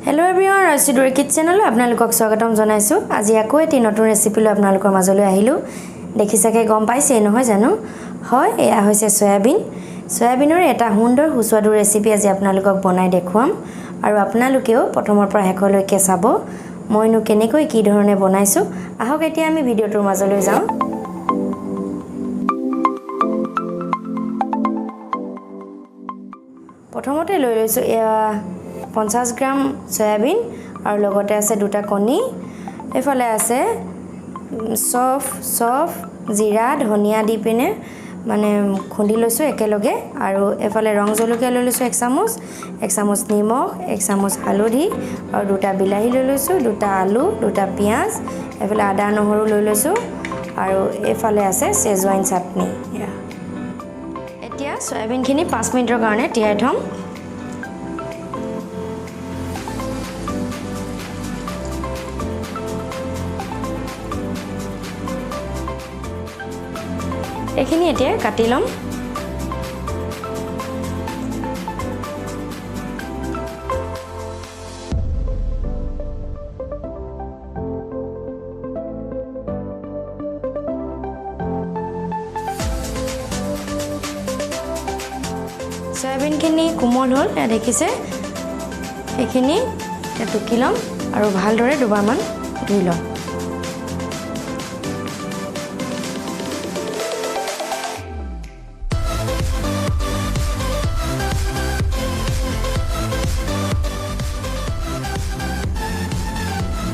Hello everyone, Rasiduri Kitchen লৈ আপোনালোকক স্বাগতম জনাইছো। আজি আকৌ এটি নতুন ৰেচিপি লৈ আপোনালোকৰ মাজলৈ আহিলো। দেখিছাকে গম পাইছে নহয় জানো? হয়, এয়া হৈছে সয়াবিন। সয়াবিনৰ এটা সুন্দৰ সুস্বাদু ৰেচিপি আজি আপোনালোকক বনাই দেখুৱাম আৰু আপোনালোকেও প্ৰথমৰ পৰা শেষলৈকে চাব। মইনো কেনেকৈ কি ধৰণে বনাইছো। আহক এতিয়া আমি ভিডিওটোৰ মাজলৈ যাওঁ। প্ৰথমতে লৈ লৈছো 50 গ্ৰাম সয়াবিন আৰু লগতে আছে দুটা কণী এফালে আছে সফ জিৰা ধনিয়া দি পিনে মানে খুন্দি লৈছো একেলগে আৰু এফালে ৰং জলকীয়া লৈ লৈছো 1 চামুচ নিমখ 1 চামুচ হালধি আৰু দুটা বিলাহী লৈ লৈছো দুটা আলু দুটা পিয়াজ এফালে আদা নহৰু লৈ লৈছো আৰু এফালে আছে Szechuan Chutney এতিয়া সয়াবিনখিনি 5 মিনিটৰ কাৰণে তিয়াই থম এখিনি এতিয়া কাটি লম সয়াবিনখিনি কোমল হল দেখিছে এখিনি টুকি লম আৰু ভালদৰে দুবাৰমান ধুই লম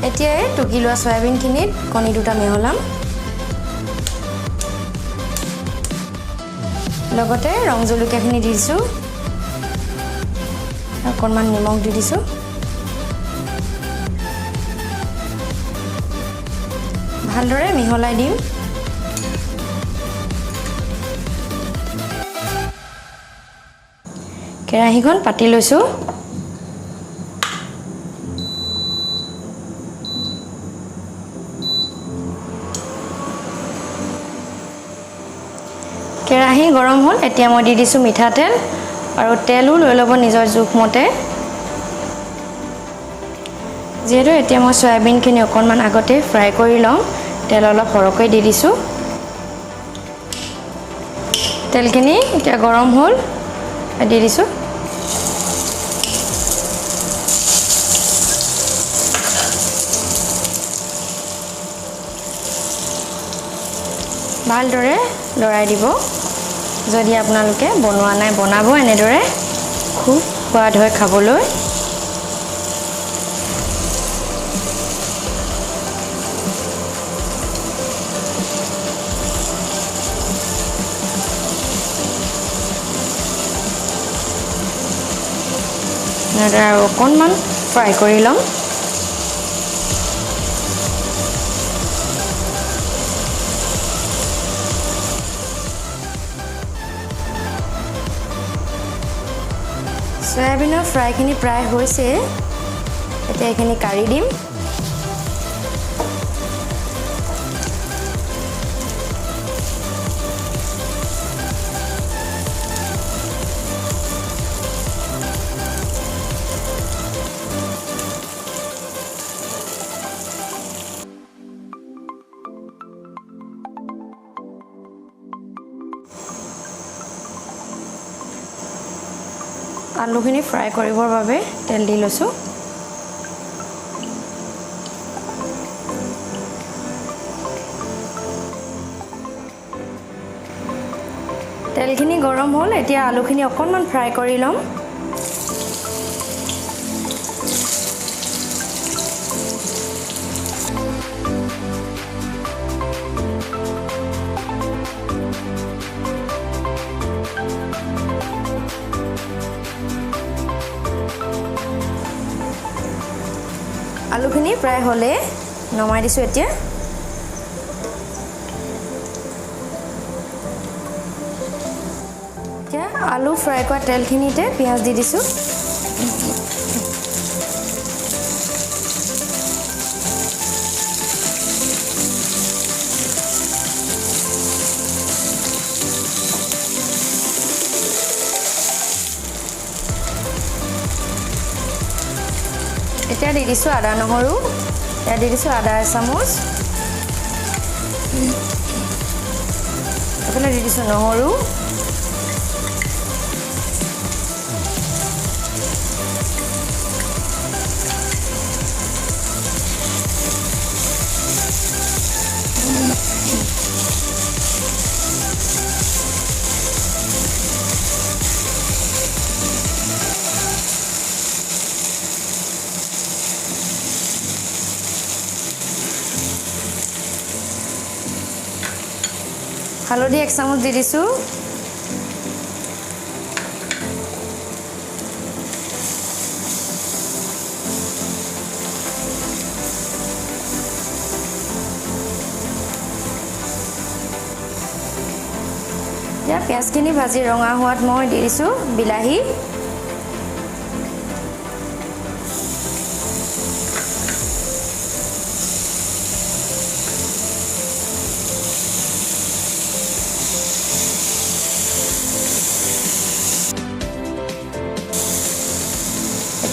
এতিয়া টুকি লোৱা সয়াবিনখিনিত কণী দুটা মিহলাম লগতে ৰং জলকীয়াখিনি দিছো অকণমান নিমখ দি দিছো ভালদৰে মিহলাই দিম কেৰাহীখন পাতি লৈছো কেৰাহী গৰম হল এতিয়া মই দি দিছো মিঠাতেল আৰু তেলও লৈ লব নিজৰ জোখমতে যেহেতু এতিয়া মই সয়াবিনখিনি অকণমান আগতে ফ্ৰাই কৰি লম তেল অলপ সৰহকৈ দি দিছো তেলখিনি এতিয়া গৰম হল দি দিছো ভালদৰে লৰাই দিব যদি আপোনালোকে বনোৱা নাই বনাব এনেদৰে খুব সোৱাদ হয় খাবলৈ এনেদৰে আৰু অকণমান ফ্ৰাই কৰি ল'ম সয়াবিনৰ ফ্ৰাইখিনি প্ৰায় হৈছে এতিয়া এইখিনি কাঢ়ি দিম আলুখিনি ফ্ৰাই কৰিবৰ বাবে তেল দি লৈছো তেলখিনি গৰম হ'ল এতিয়া আলুখিনি অকণমান ফ্ৰাই কৰি ল'ম আলুখিনি প্ৰায় হলে নমাই দিছো এতিয়া আলু ফ্ৰাই কৰা তেলখিনিতে পিয়াজ দি দিছো এতিয়া দি দিছোঁ আদা নহৰু এতিয়া দি দিছোঁ আদা এচামুচ এইফালে দি দিছোঁ নহৰু হালধি 1 চামুচ দি দিছোঁ এতিয়া পিঁয়াজখিনি ভাজি ৰঙা হোৱাত মই দি দিছোঁ বিলাহী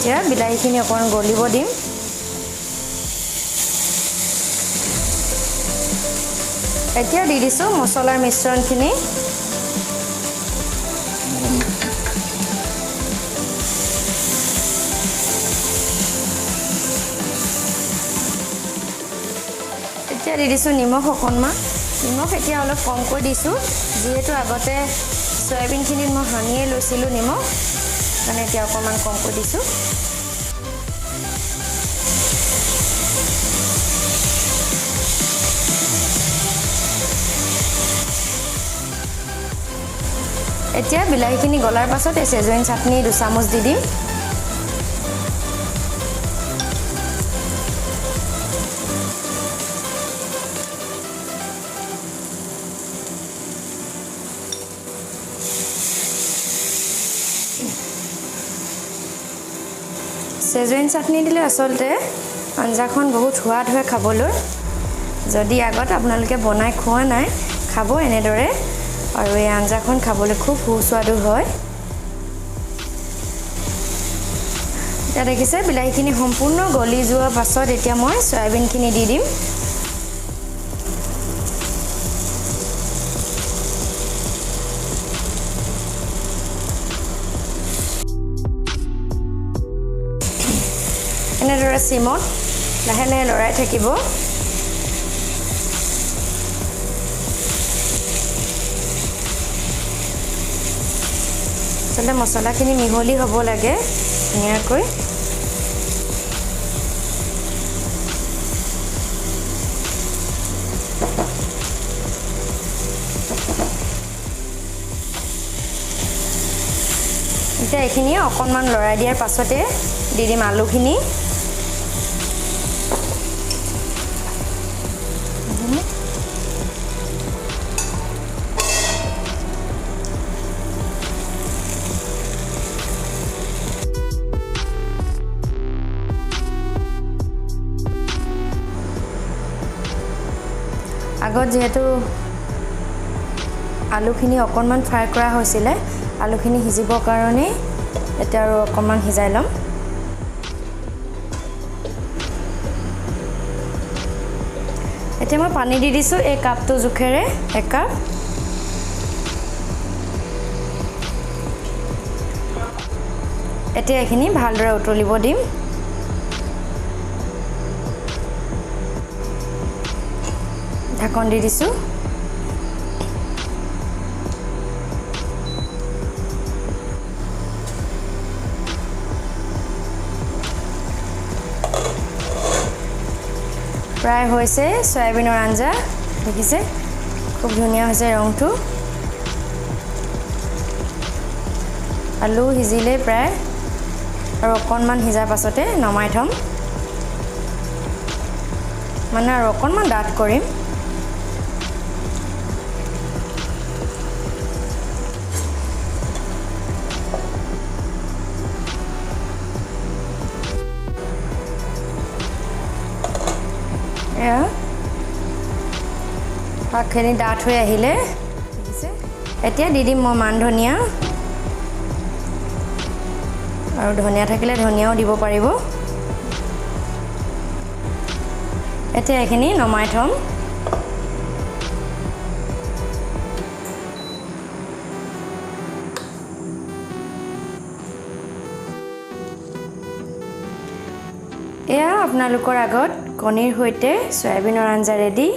এতিয়া বিলাহীখিনি অকণমান গলিব দিম এতিয়া দি দিছোঁ মছলাৰ মিশ্ৰণখিনি এতিয়া দি দিছোঁ নিমখ অকণমান নিমখ এতিয়া অলপ কমকৈ দিছোঁ যিহেতু আগতে সয়াবিনখিনিত মই সানিয়ে লৈছিলোঁ নিমখ মানে এতিয়া অকণমান কমকৈ দিছোঁ এতিয়া বিলাহীখিনি গলাৰ পাছত এই চেজৱান চাটনি 2 চামুচ দি দিম চেজৱান চাটনি দিলে আসলতে আঞ্জাখন বহুত সোৱাদ হয় খাবলৈ যদি আগত আপোনালোকে বনাই খোৱা নাই খাব এনেদৰে আৰু এই আঞ্জাখন খাবলৈ খুব সুস্বাদু হয় এতিয়া দেখিছে বিলাহীখিনি সম্পূৰ্ণ গলি যোৱাৰ পাছত এতিয়া মই সয়াবিনখিনি দি দিম এনেদৰে চিমত লাহে লাহে লৰাই থাকিব আচলতে মছলাখিনি মিহলি হ'ব লাগে ধুনীয়াকৈ এতিয়া এইখিনি অকণমান লৰাই দিয়াৰ পাছতে দি দিম আলুখিনি আগত যেহেতু আলুখিনি অকণমান ফ্ৰাই কৰা হৈছিলে আলুখিনি সিজিবৰ কাৰণে এতিয়া আৰু অকণমান সিজাই ল'ম এতিয়া মই পানী দি দিছোঁ এই কাপটো জোখেৰে 1 কাপ এতিয়া এইখিনি ভালদৰে উতলিব দিম ঢাকন দি দিছোঁ প্ৰায় হৈছে সয়াবিনৰ আঞ্জা দেখিছে খুব ধুনীয়া হৈছে ৰংটো আলু সিজিলে প্ৰায় আৰু অকণমান সিজাৰ পাছতে নমাই থম মানে আৰু অকণমান ডাঠ কৰিম শাকখিনি ডাঠ হৈ আহিলে এতিয়া দি দিম মই মান ধনিয়া আৰু ধনিয়া থাকিলে ধনিয়াও দিব পাৰিব এতিয়া এইখিনি নমাই থম এয়া আপোনালোকৰ আগত কণীৰ সৈতে সয়াবিনৰ আঞ্জা ৰেডি